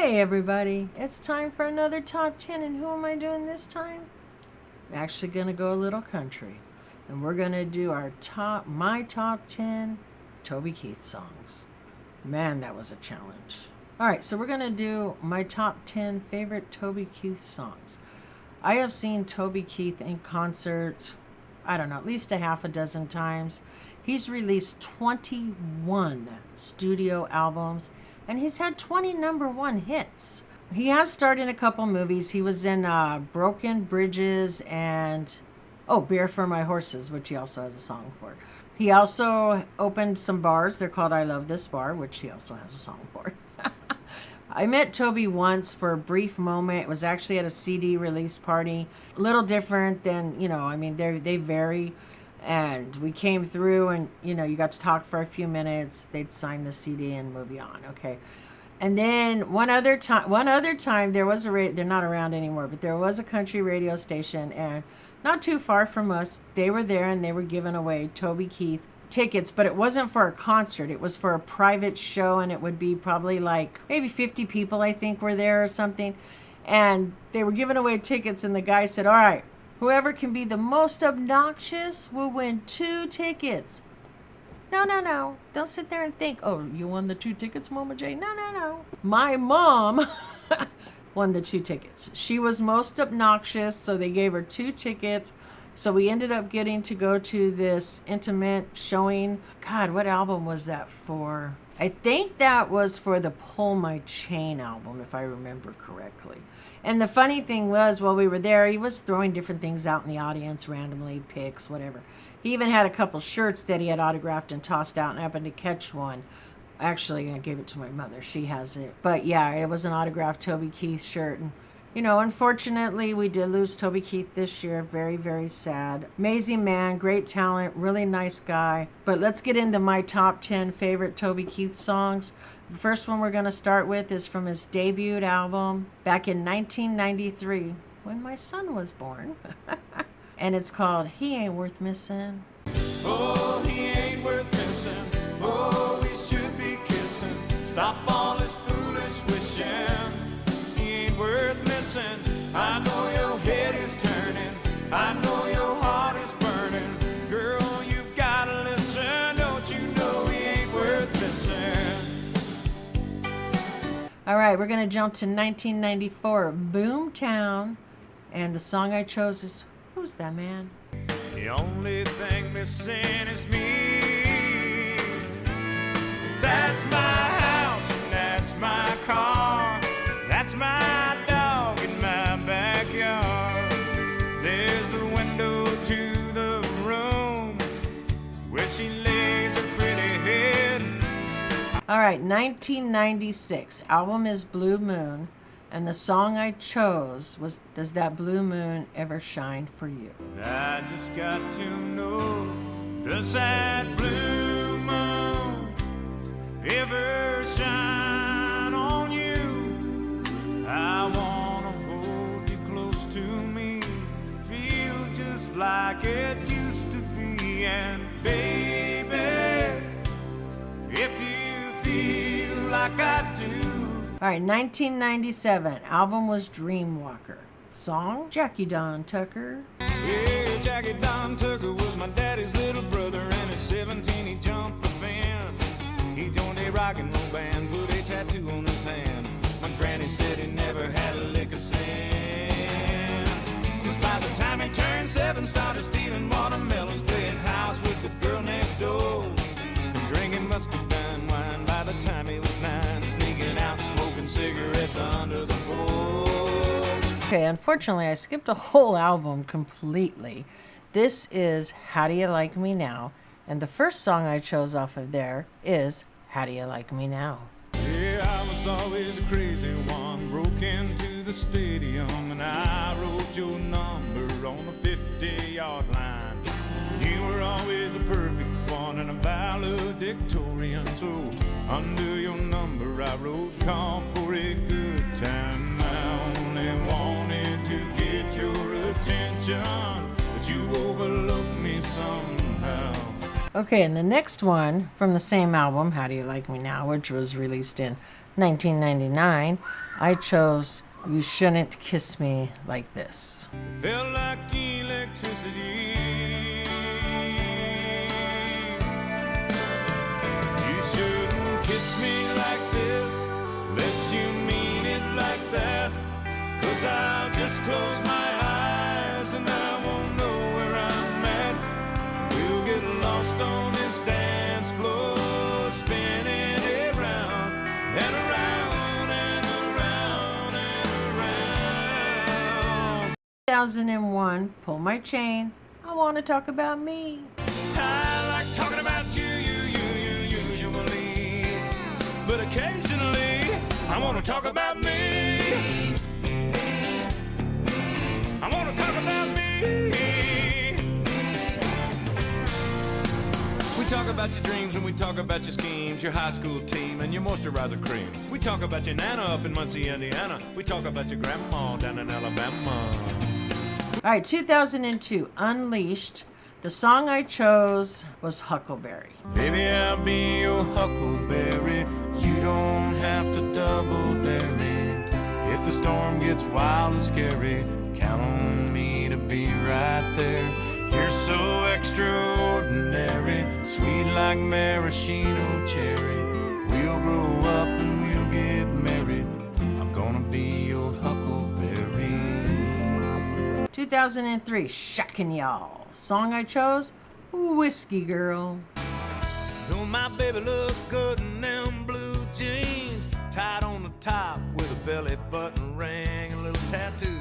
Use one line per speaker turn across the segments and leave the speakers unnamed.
Hey everybody, it's time for another top 10, and who am I doing this time? I'm actually going to go a little country, and we're going to do my top 10 Toby Keith songs. Man, that was a challenge. Alright, so we're going to do my top 10 favorite Toby Keith songs. I have seen Toby Keith in concert, I don't know, at least a half a dozen times. He's released 21 studio albums, and he's had 20 number one hits. He has starred in a couple movies. He was in Broken Bridges and Beer for My Horses, which he also has a song for. He also opened some bars. They're called I Love This Bar, which he also has a song for. I met Toby once for a brief moment. It was actually at a CD release party. A little different than, they vary. And we came through and, you got to talk for a few minutes. They'd sign the CD and move you on, okay? And then one other time there was they're not around anymore, but there was a country radio station, and not too far from us, they were there and they were giving away Toby Keith tickets, but it wasn't for a concert. It was for a private show, and it would be probably like maybe 50 people, I think, were there or something. And they were giving away tickets, and the guy said, all right, whoever can be the most obnoxious will win 2 tickets. No. Don't sit there and think, oh, you won the 2 tickets, Mama J. No. My mom won the 2 tickets. She was most obnoxious, so they gave her 2 tickets. So we ended up getting to go to this intimate showing. God, what album was that for? I think that was for the Pull My Chain album, if I remember correctly. And the funny thing was, while we were there, he was throwing different things out in the audience randomly, pics, whatever. He even had a couple shirts that he had autographed and tossed out, and I happened to catch one. Actually, I gave it to my mother. She has it. But yeah, it was an autographed Toby Keith shirt. And, unfortunately, we did lose Toby Keith this year. Very, very sad. Amazing man, great talent, really nice guy. But let's get into my top 10 favorite Toby Keith songs. The first one we're going to start with is from his debut album back in 1993, when my son was born. And it's called He Ain't Worth Missing.
Oh, he ain't worth missing. Oh, we should be kissing. Stop all this foolish wishing. He ain't worth missing. I know your head is turning. I know your heart is burning. Girl, you've gotta listen. Don't you know he ain't worth missing?
All right, we're going to jump to 1994, Boomtown. And the song I chose is Who's That Man?
The only thing missing is me. That's my house and that's my car. That's my dog in my backyard. There's the window to the room where she lays her pretty head.
All right, 1996. Album is Blue Moon. And the song I chose was Does That Blue Moon Ever Shine For You?
I just got to know, does that blue moon ever shine on you? I wanna hold you close to me, feel just like it used to be. And baby, if you feel like I do.
All right, 1997. Album was Dreamwalker. Song, Jackie Don Tucker.
Yeah, Jackie Don Tucker was my daddy's little brother, and at 17 he jumped the fence. He joined a rock and roll band, put a tattoo on his hand. My granny said he never had a lick of sense. 'Cause by the time he turned 7, started stealing watermelons, playing house with the girl next door, and drinking muscadine wine. By the time he was 9, sneaking out, smoking cigarettes under the porch.
Okay, unfortunately, I skipped a whole album completely. This is How Do You Like Me Now? And the first song I chose off of there is How Do You Like Me Now?
Yeah, I was always a crazy one, broke into the stadium, and I wrote your number on the 50-yard line. You were always a perfect one and a valedictorian, so under your number I wrote Come for a Good Time. I only wanted to get your attention, but you overlooked me somehow.
Okay, and the next one from the same album, How Do You Like Me Now, which was released in 1999, I chose You Shouldn't Kiss Me Like This.
Felt like electricity. You shouldn't kiss me like this, unless you mean it like that. 'Cause I'll just close my eyes and I won't know where I'm at. We'll get lost on this dance floor, spinning it round and around and around and around.
2001, Pull My Chain, I Want to Talk About Me.
I like talking about you usually, but occasionally I want to talk about me. I want to talk about me. We talk about your dreams and we talk about your schemes, your high school team and your moisturizer cream. We talk about your nana up in Muncie, Indiana. We talk about your grandma down in Alabama.
All right, 2002, Unleashed. The song I chose was Huckleberry.
Baby, I'll be your huckleberry. You don't have to double dare me. If the storm gets wild and scary, count on me to be right there. You're so extraordinary, sweet like maraschino cherry. We'll grow up and we'll get married. I'm gonna be your huckleberry.
2003, Shockin' Y'all. Song I chose, Whiskey Girl.
Don't my baby look good in them blue jeans, tied on the top with a belly button ring, a little tattoo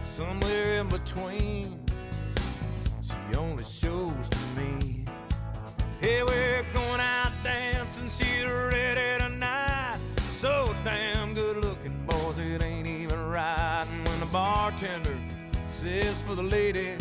somewhere in between. She only shows to me. Hey, we're going out dancing, she's ready tonight. So damn good looking, boys, it ain't even right. And when the bartender says for the lady,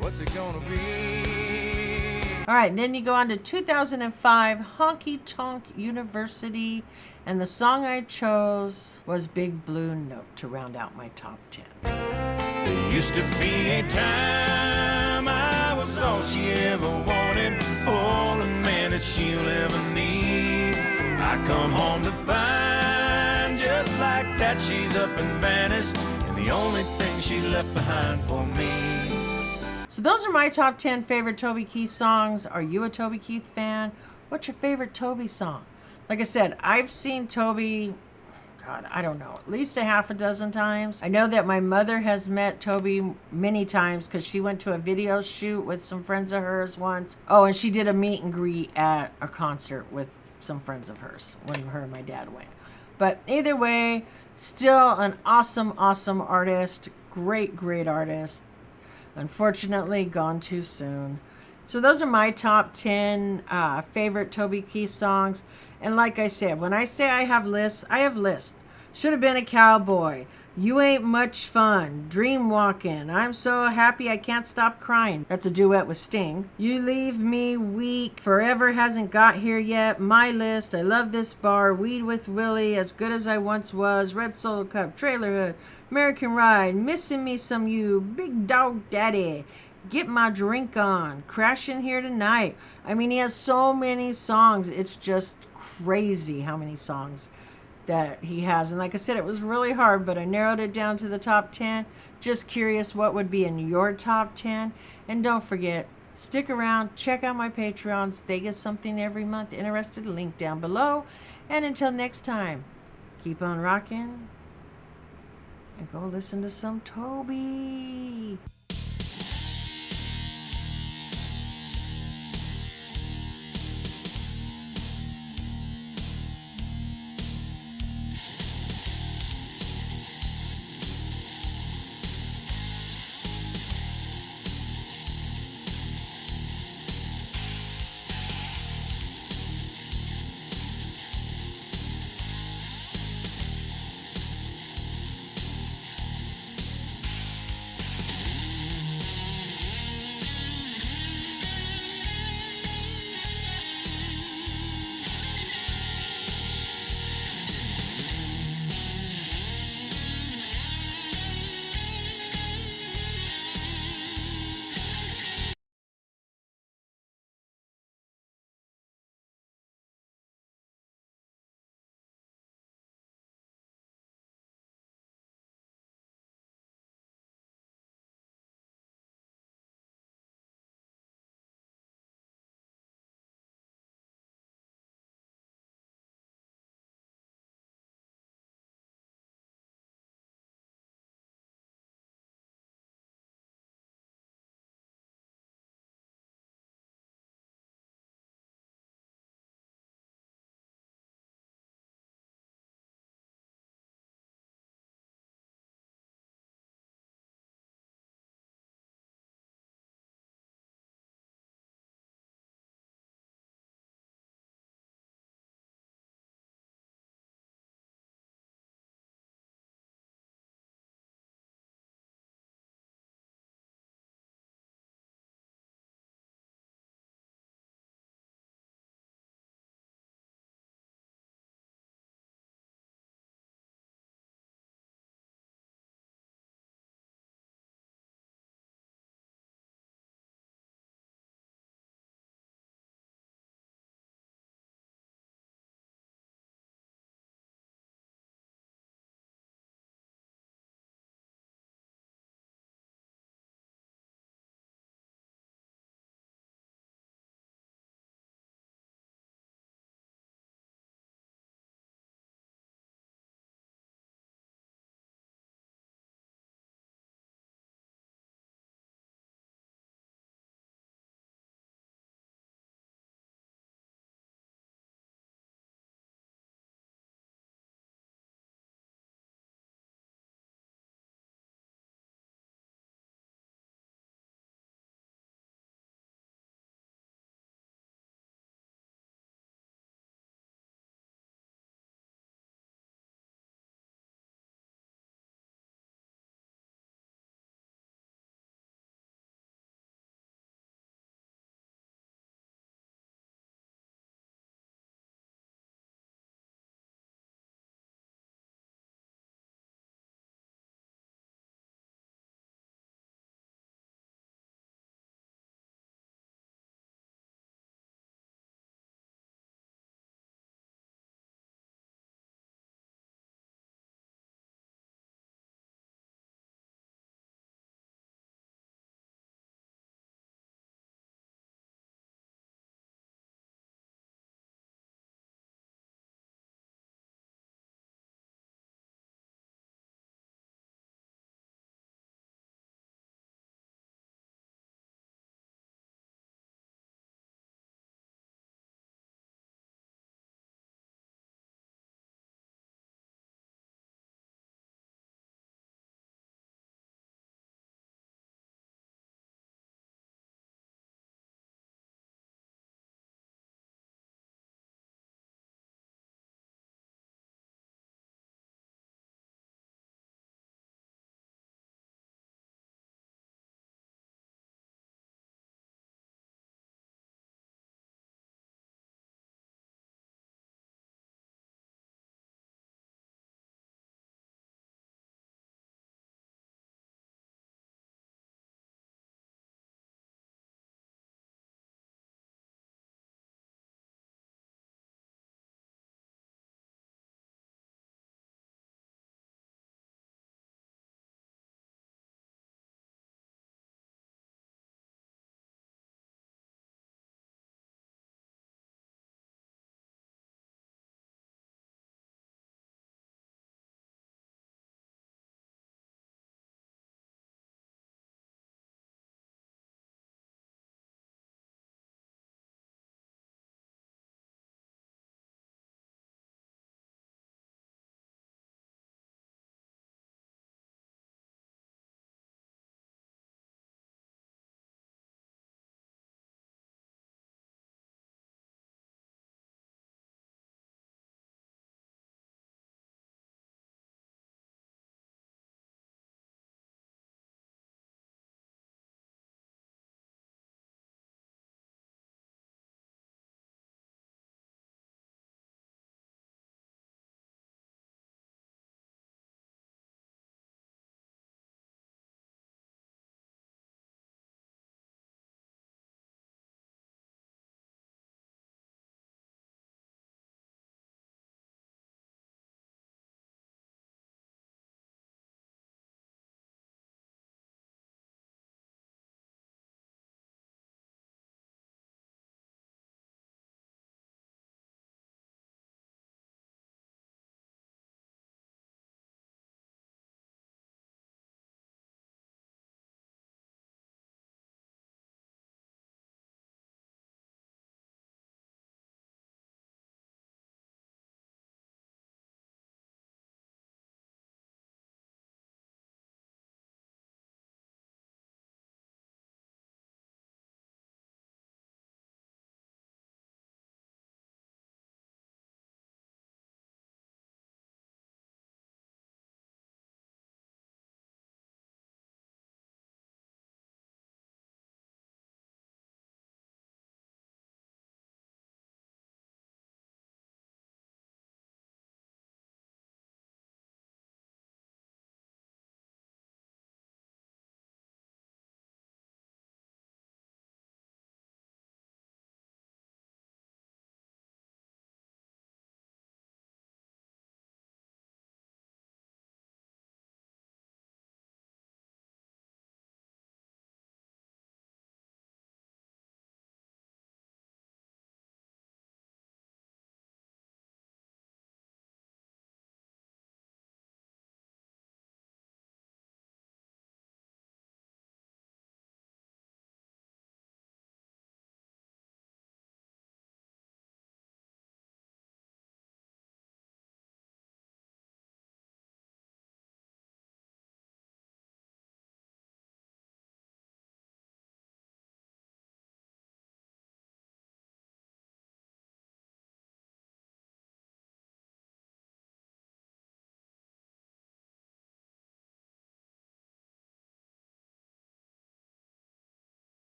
what's it gonna be?
All right, then you go on to 2005, Honky Tonk University. And the song I chose was Big Blue Note to round out my top 10.
There used to be a time I was all she ever wanted, all the man that she'll ever need. I come home to find just like that she's up and vanished, and the only thing she left behind for me.
So those are my top 10 favorite Toby Keith songs. Are you a Toby Keith fan? What's your favorite Toby song? Like I said, I've seen Toby, God, I don't know, at least a half a dozen times. I know that my mother has met Toby many times because she went to a video shoot with some friends of hers once. Oh, and she did a meet and greet at a concert with some friends of hers when her and my dad went. But either way, still an awesome, awesome artist. Great, great artist. Unfortunately, gone too soon. So those are my top 10 favorite Toby Keith songs. And like I said, when I say I have lists, I have lists. Should have been a cowboy. You ain't much fun. Dream walking. I'm so happy I can't stop crying. That's a duet with Sting. You leave me weak. Forever hasn't got here yet. My list. I love this bar. Weed with Willie. As good as I once was. Red Solo Cup. Trailer Hood. American Ride. Missing me some you. Big Dog Daddy. Get my drink on. Crashing here tonight. I mean, he has so many songs. It's just crazy how many songs that he has. And like I said, it was really hard, but I narrowed it down to the top 10. Just curious what would be in your top 10. And don't forget, stick around, check out my Patreons. They get something every month. Interested? Link down below. And until next time, keep on rocking and go listen to some Toby.